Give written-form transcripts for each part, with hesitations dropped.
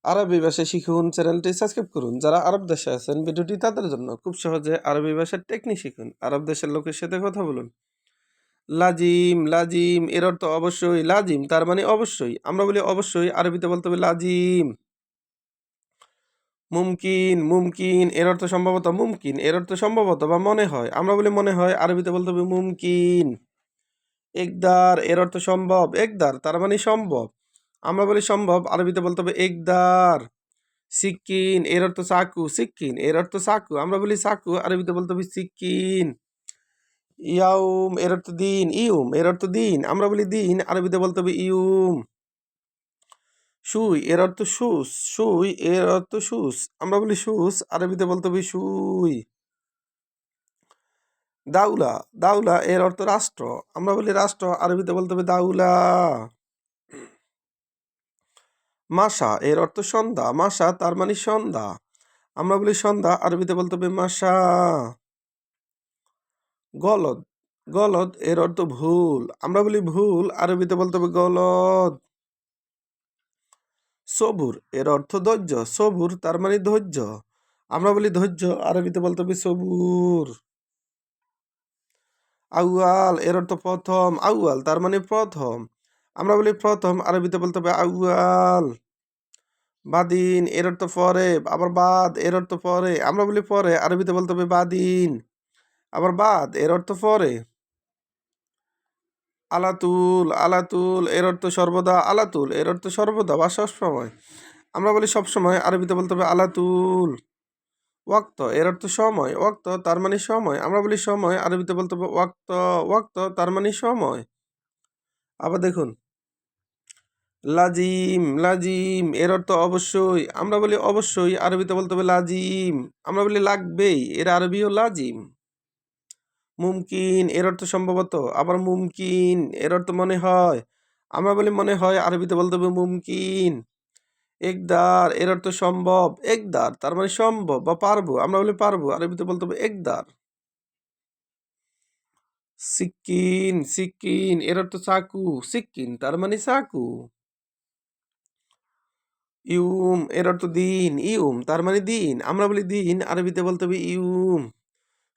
আরবি ভাষা শিখুন চ্যানেলটি সাবস্ক্রাইব করুন। যারা আরব দেশে আছেন ভিডিওটি তাদের জন্য। খুব সহজে আরবি ভাষার টেকনিক শিখুন। আরব দেশের লোকের সাথে কথা বলুন। লাজিম, লাজিম এর অর্থ অবশ্যই। লাজিম তার মানে অবশ্যই। আমরা বলি অবশ্যই, আরবিতে বলতে হবে লাজিম। মুমকিন, মুমকিন এর অর্থ সম্ভবত। মুমকিন এর অর্থ সম্ভবত বা মনে হয়। আমরা বলি মনে হয়, আরবিতে বলতে হবে মুমকিন। একদার এর অর্থ সম্ভব। একদার তার মানে সম্ভব। আমরা বলি সম্ভব, আরবিতে বলতে হবে একদার। সিক্কিন এর অর্থ চাকু। সিক্কিন এর অর্থ চাকু। আমরা বলি চাকু, আরবিতে বলতে হবে সিক্কিন। ইয়াউম এর অর্থ দিন। ইউম এর অর্থ দিন। আমরা বলি দিন, আরবিতে বলতে হবে ইউম। সুই এর অর্থ শুস। সুই এর অর্থ শুস। আমরা বলি শুস, আরবিতে বলতে হবে সুই। দাউলা, দাউলা এর অর্থ রাষ্ট্র। আমরা বলি রাষ্ট্র, আরবিতে বলতে হবে দাউলা। মাসা এর অর্থ সন্ধ্যা। মাসা তার মানে সন্ধ্যা। আমরা বলি সন্ধ্যা, আরবিতে বলতে হবে মাসা। গলদ, গলদ এর অর্থ ভুল। আমরা বলি ভুল, আরবিতে বলতে হবে গলদ। সবুর এর অর্থ ধৈর্য। সবুর তার মানে ধৈর্য। আমরা বলি ধৈর্য, আরবিতে বলতে হবে সবুর। আউয়াল এর অর্থ প্রথম। আউয়াল তার মানে প্রথম। আমরা বলি প্রথম, আরবিতে বলতে হবে আউয়াল। বাদিন এর অর্থ পরে। আবার বাদ এর অর্থ পরে। আমরা বলি পরে, আরবিতে বলতে হবে বাদিন। আবার বাদ এর অর্থ পরে। আলাতুল, আলাতুল এর অর্থ সর্বদা। আলাতুল এর অর্থ সর্বদা বা সবসময়। আমরা বলি সবসময়, আরবিতে বলতে হবে আলাতুল। ওয়াক্ত এর অর্থ সময়। ওয়াক্ত তার মানে সময়। আমরা বলি সময়, আরবিতে বলতে হবে ওয়াক্ত। ওয়াক্ত তার মানে সময়। আবার দেখুন, লাজিম, লাজিম এর অর্থ অবশ্যই। আমরা বলি অবশ্যই, আরবিতে বলতে হবে লাজিম। আমরা বলি লাগবেই, এর আরবিও লাজিম। মুমকিন এর অর্থ সম্ভবত। আবার মুমকিন এর অর্থ মনে হয়। আমরা বলি মনে হয়, আরবিতে বলতে হবে মুমকিন। একদার এর অর্থ সম্ভব। একদার তার মানে সম্ভব বা পারবো। আমরা বলি পারবো, আরবিতে বলতে হবে একদার। সিক্কিন, সিক্কিন এর অর্থ চাকু। সিক্কিন তার মানে চাকু। ইউম এর অর্থ দিন। ইউম তার মানে দিন। আমরা বলি দিন, আরবিতে বলতে হবে ইউম।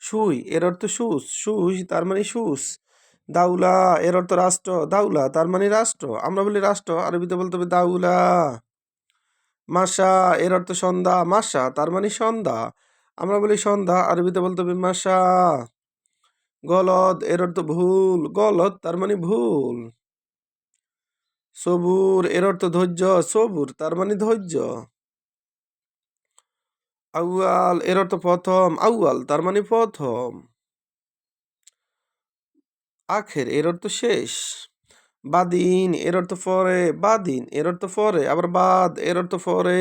সুই এর অর্থ সুস। সুই তার মানে সুস। দাউলা এর অর্থ রাষ্ট্র। দাউলা তার মানে রাষ্ট্র। আমরা বলি রাষ্ট্র, আরবিতে বলতে হবে দাউলা। মাসা এর অর্থ সন্ধ্যা। মাসা তার মানে সন্ধ্যা। আমরা বলি সন্ধ্যা, আরবিতে বলতে হবে মাসা। গলদ এর অর্থ ভুল। গলদ তার মানে ভুল। সবুর এর অর্থ ধৈর্য। সবুর তার মানে ধৈর্য। আউয়াল এর অর্থ প্রথম। আউয়াল তার মানে প্রথম। আখের এর অর্থ শেষ। বাদিন এর অর্থ পরে। বাদিন এর অর্থ পরে। আবার বাদ এর অর্থ পরে।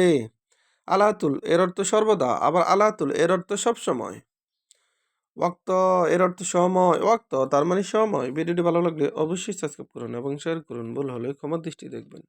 আলাতুল এর অর্থ সর্বদা। আবার আলাতুল এর অর্থ সবসময়। ওয়াক্ত এর অর্থ সময়। ওয়াক্ত তার মানে সময়। ভিডিওটি ভালো লাগলে অবশ্যই সাবস্ক্রাইব করুন এবং শেয়ার করুন। ভুল হলে ক্ষমার দৃষ্টি দেখবেন।